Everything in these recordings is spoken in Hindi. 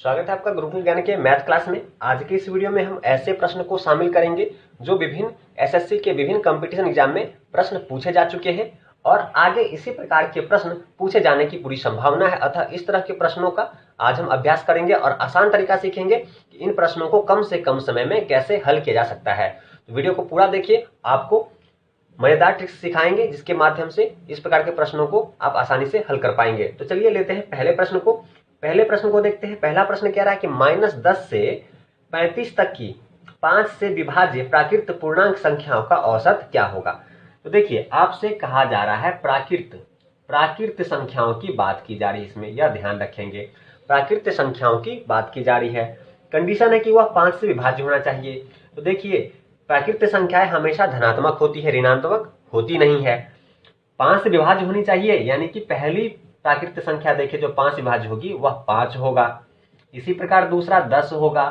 स्वागत है आपका ग्रुप विज्ञान के मैथ क्लास में। आज की इस वीडियो में हम ऐसे प्रश्न को शामिल करेंगे जो विभिन्न एसएससी के विभिन्न कंपटीशन एग्जाम में प्रश्न पूछे जा चुके हैं और आगे इसी प्रकार के प्रश्न पूछे जाने की पूरी संभावना है। अतः इस तरह के प्रश्नों का आज हम अभ्यास करेंगे और आसान तरीका सीखेंगे कि इन प्रश्नों को कम से कम समय में कैसे हल किया जा सकता है। तो वीडियो को पूरा देखिए, आपको मजेदार ट्रिक्स सिखाएंगे जिसके माध्यम से इस प्रकार के प्रश्नों को आप आसानी से हल कर पाएंगे। तो चलिए लेते हैं पहले प्रश्न को देखते हैं। पहला प्रश्न कह रहा है कि -10 से 35 तक की 5 से विभाज्य प्राकृत पूर्णांक संख्याओं का औसत क्या होगा। तो देखिए, आपसे कहा जा रहा है प्राकृत संख्याओं की बात की जा रही है। इसमें यह ध्यान रखेंगे, प्राकृत संख्याओं की बात की जा रही है। कंडीशन है कि वह 5 से विभाज्य होना चाहिए। तो देखिए, प्राकृत संख्याएं हमेशा धनात्मक होती है, ऋणात्मक होती नहीं है। 5 से विभाज्य होनी चाहिए, यानी कि पहली प्राकृत संख्या देखिए जो 5 से विभाज्य होगी वह 5 होगा। इसी प्रकार दूसरा 10 होगा,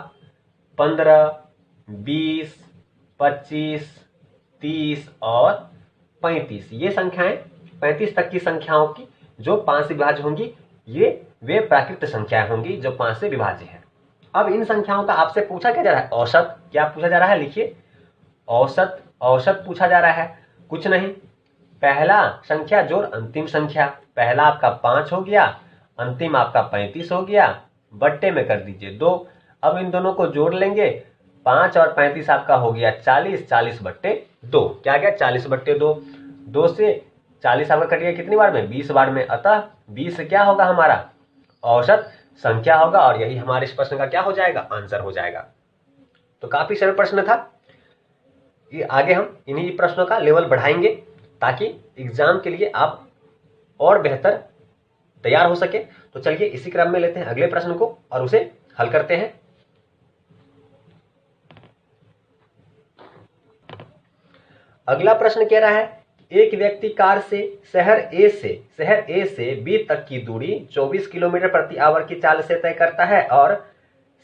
15, 20, 25, 30 और 35। ये संख्याएं 35 तक की संख्याओं की जो 5 से विभाज्य होंगी, ये वे प्राकृत संख्याएं होंगी जो 5 से विभाज्य है। अब इन संख्याओं का आपसे पूछा क्या जा रहा है? औसत। क्या पूछा जा रहा है? लिखिए, औसत पूछा जा रहा है। कुछ नहीं, पहला संख्या जोड़ अंतिम संख्या। पहला आपका 5 हो गया, अंतिम आपका 35 हो गया, बट्टे में कर दीजिए 2। अब इन दोनों को जोड़ लेंगे, 5 और 35 आपका हो गया 40, 40/2। क्या गया? 40/2। 2 से 40 आपका कट गया कितनी बार में? 20 बार में। अतः 20 क्या होगा? हमारा औसत संख्या होगा और यही हमारे इस प्रश्न का क्या हो जाएगा? आंसर हो जाएगा। तो काफी सरल प्रश्न था। आगे हम इन्हीं प्रश्नों का लेवल बढ़ाएंगे ताकि एग्जाम के लिए आप और बेहतर तैयार हो सके। तो चलिए इसी क्रम में लेते हैं अगले प्रश्न को और उसे हल करते हैं। अगला प्रश्न कह रहा है, एक व्यक्ति कार से शहर ए से बी तक की दूरी 24 किलोमीटर प्रति आवर की चाल से तय करता है और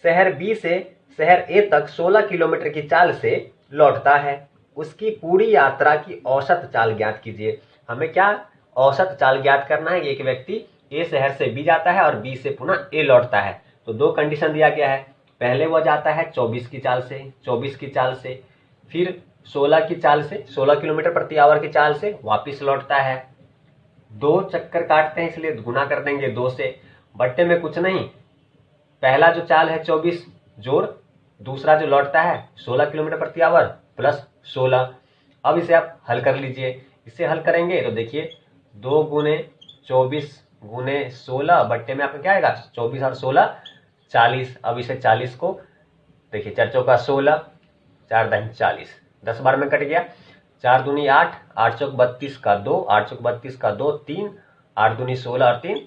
शहर बी से शहर ए तक 16 किलोमीटर की चाल से लौटता है। उसकी पूरी यात्रा की औसत चाल ज्ञात कीजिए। हमें क्या औसत चाल ज्ञात करना है? एक व्यक्ति ए शहर से बी जाता है और बी से पुनः ए लौटता है। तो दो कंडीशन दिया गया है। पहले वह जाता है 24 की चाल से, फिर 16 की चाल से, 16 किलोमीटर प्रति आवर की चाल से वापिस लौटता है। 2 चक्कर काटते हैं इसलिए गुना कर देंगे 2 से। बट्टे में कुछ नहीं, पहला जो चाल है 24 जोड़ दूसरा जो लौटता है 16 किलोमीटर प्रति आवर प्लस 16। अब इसे आप हल कर लीजिए। इसे हल करेंगे तो देखिए 2 गुने 24 गुने 16 बट्टे में आपका क्या आएगा? 24 और 16 40। अब इसे 40 को देखिए 4 चौका 16, 4 दाहिने 40, 10 बार में कट गया। 4 दूनी 8, 8 चौक 32 का 2, 8 चौक 32 का 2, 3, 8 दूनी 16 और 3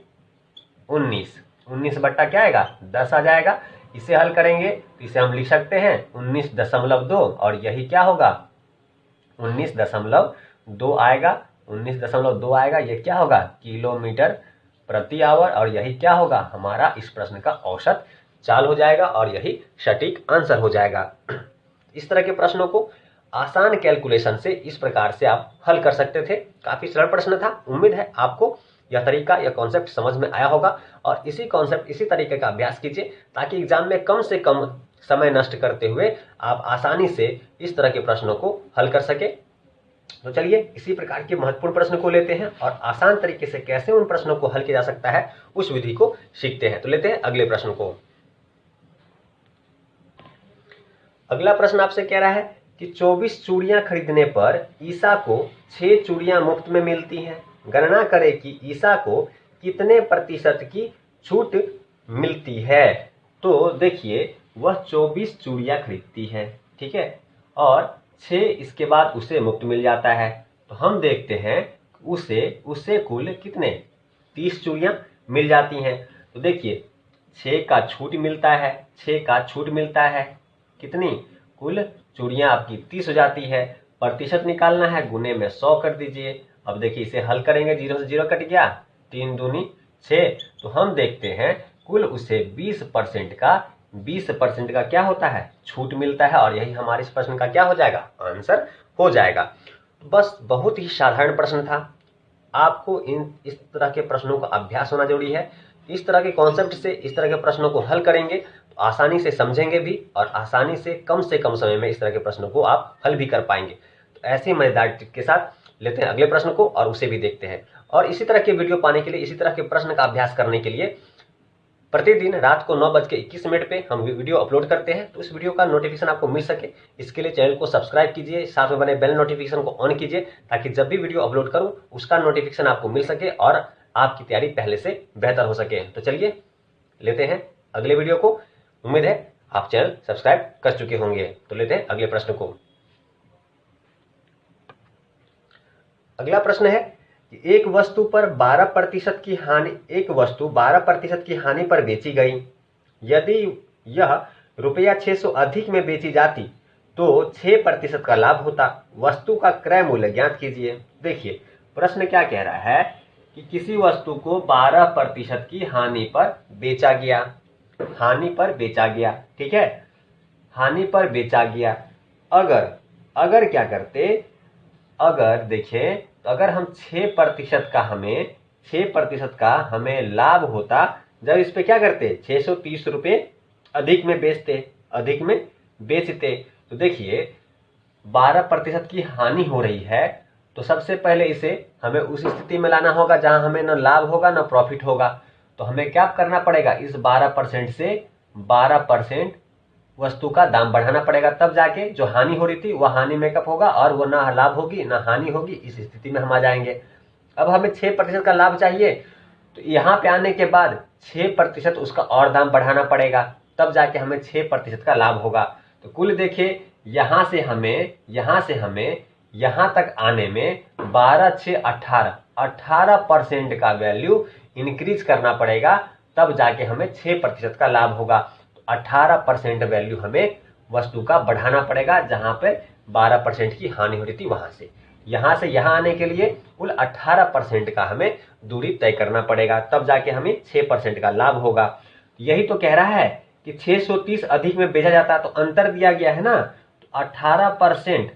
19। 19 बट्टा क्या आएगा? 10 आ जाएगा। इसे हल करेंगे तो इसे हम लिख सकते हैं 19.2 और यही क्या होगा? 19.2 आएगा। 19.2 आएगा, ये क्या होगा? किलोमीटर प्रति आवर और यही क्या होगा? हमारा इस प्रश्न का औसत चाल हो जाएगा और यही सटीक आंसर हो जाएगा। इस तरह के प्रश्नों को आसान कैलकुलेशन से इस प्रकार से आप हल कर सकते थे। काफी सरल प्रश्न था। उम्मीद है आपको यह तरीका या कॉन्सेप्ट समझ में आया होगा और इसी तरीके का अभ्यास कीजिए ताकि एग्जाम में कम से कम समय नष्ट करते हुए आप आसानी से इस तरह के प्रश्नों को हल कर सके। तो चलिए इसी प्रकार के महत्वपूर्ण प्रश्न को लेते हैं और आसान तरीके से कैसे उन प्रश्नों को हल किया जा सकता है उस विधि को सीखते हैं। तो लेते हैं अगले प्रश्न को। अगला प्रश्न आपसे कह रहा है कि 24 चूड़ियां खरीदने पर ईसा को 6 चूड़ियां मुफ्त में मिलती हैं। गणना करें कि ईसा को कितने प्रतिशत की छूट मिलती है। तो देखिए, वह 24 चूड़ियां खरीदती है, ठीक है, और 6 इसके बाद उसे मुफ्त मिल जाता है। तो हम देखते हैं उसे कुल कितने 30 चूड़ियां मिल जाती हैं। तो देखिए 6 का छूट मिलता है, कितनी? कुल चूड़ियां आपकी 30 हो जाती है। प्रतिशत निकालना है, गुने में 100 कर दीजिए। अब देखिए इसे हल करेंगे, 0 से 0 कट गया, 3 दूनी 6। तो हम देखते हैं कुल उसे 20% का क्या होता है? छूट मिलता है और यही हमारे इस प्रश्न का क्या हो जाएगा? आंसर हो जाएगा। तो बस बहुत ही साधारण प्रश्न था। आपको इस तरह के प्रश्नों का अभ्यास होना जरूरी है इस तरह के कॉन्सेप्ट से इस तरह के प्रश्नों को हल करेंगे तो आसानी से समझेंगे भी और आसानी से कम समय में इस तरह के प्रश्नों को आप हल भी कर पाएंगे। तो ऐसी मजेदार टिप के साथ लेते हैं अगले प्रश्न को और उसे भी देखते हैं। और इसी तरह के वीडियो पाने के लिए, इसी तरह के प्रश्न का अभ्यास करने के लिए प्रतिदिन रात को 9:21 पे हम वीडियो अपलोड करते हैं। तो इस वीडियो का नोटिफिकेशन आपको मिल सके, इसके लिए चैनल को सब्सक्राइब कीजिए, साथ में बने बेल नोटिफिकेशन को ऑन कीजिए, ताकि जब भी वीडियो अपलोड करूं उसका नोटिफिकेशन आपको मिल सके और आपकी तैयारी पहले से बेहतर हो सके। तो चलिए लेते हैं अगले वीडियो को। उम्मीद है आप चैनल सब्सक्राइब कर चुके होंगे। तो लेते हैं अगले प्रश्न को। अगला प्रश्न है कि एक वस्तु 12% की हानि पर बेची गई। यदि यह ₹600 अधिक में बेची जाती तो 6% का लाभ होता। वस्तु का क्रय मूल्य ज्ञात कीजिए। देखिए प्रश्न क्या कह रहा है कि किसी वस्तु को 12% की हानि पर बेचा गया। ठीक है, हानि पर बेचा गया। अगर क्या करते, अगर देखें तो अगर हम 6% का हमें लाभ होता जब इस पे क्या करते, 630 रुपये अधिक में बेचते। तो देखिए 12% की हानि हो रही है, तो सबसे पहले इसे हमें उस स्थिति में लाना होगा जहां हमें न लाभ होगा न प्रॉफिट होगा। तो हमें क्या करना पड़ेगा, इस 12% से 12% वस्तु का दाम बढ़ाना पड़ेगा, तब जाके जो हानि हो रही थी वह हानि मेकअप होगा और वो ना लाभ होगी ना हानि होगी। इस स्थिति में हम आ जाएंगे। अब हमें 6% का लाभ चाहिए, तो यहाँ पे आने के बाद 6% उसका और दाम बढ़ाना पड़ेगा, तब जाके हमें 6% का लाभ होगा। तो कुल देखिए यहाँ से हमें यहाँ तक आने में 12 6 18% का वैल्यू इंक्रीज करना पड़ेगा, तब जाके हमें 6% का लाभ होगा। 18% वैल्यू हमें वस्तु का बढ़ाना पड़ेगा, जहां पे 12% की हानि हो रही थी वहां से। यहां आने के लिए कुल 18% का हमें दूरी तय करना पड़ेगा, तब जाके हमें 6% का लाभ होगा। यही तो कह रहा है कि 630 अधिक में बेचा जाता, तो अंतर दिया गया है ना। तो 18%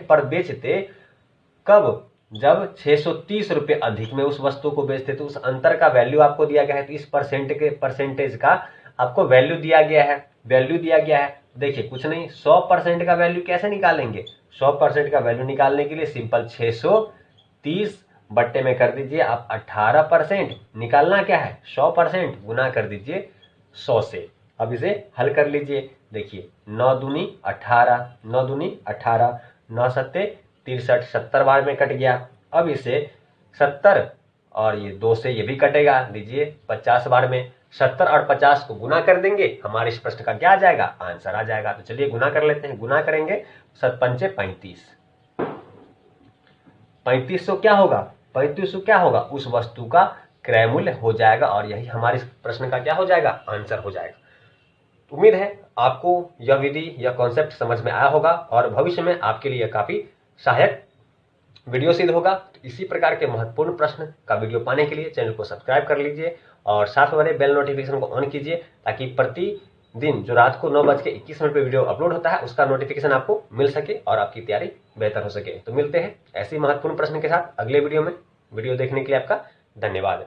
पर बेचते कब, जब 630 रुपये अधिक में उस वस्तु को बेचते। तो उस अंतर का वैल्यू आपको दिया गया है, तो इस परसेंटेज का आपको वैल्यू दिया गया है। देखिए कुछ नहीं, 100% का वैल्यू कैसे निकालेंगे। 100% का वैल्यू निकालने के लिए सिंपल 630 बट्टे में कर दीजिए आप 18%। निकालना क्या है, 100%, गुना कर दीजिए 100 से। अब इसे हल कर लीजिए। देखिए 9 दूनी 18, 9 सत्ते 63, 70 बार में कट गया। अब इसे 70 और ये 2 से ये भी कटेगा, लीजिए 50 बार में। 70 और 50 को गुना कर देंगे, हमारे इस प्रश्न का क्या आ जाएगा, आंसर आ जाएगा। तो चलिए गुना कर लेते हैं। गुना करेंगे 7 पंचे 35, 3500 क्या होगा, उस वस्तु का क्रय मूल्य हो जाएगा, और यही हमारे इस प्रश्न का क्या हो जाएगा, आंसर हो जाएगा। उम्मीद है आपको यह विधि, यह कॉन्सेप्ट समझ में आया होगा और भविष्य में आपके लिए काफी सहायक वीडियो सिद्ध होगा। तो इसी प्रकार के महत्वपूर्ण प्रश्न का वीडियो पाने के लिए चैनल को सब्सक्राइब कर लीजिए और साथ में वाले बेल नोटिफिकेशन को ऑन कीजिए, ताकि प्रतिदिन जो रात को 9:21 पे वीडियो अपलोड होता है उसका नोटिफिकेशन आपको मिल सके और आपकी तैयारी बेहतर हो सके। तो मिलते हैं ऐसी महत्वपूर्ण प्रश्न के साथ अगले वीडियो में। वीडियो देखने के लिए आपका धन्यवाद।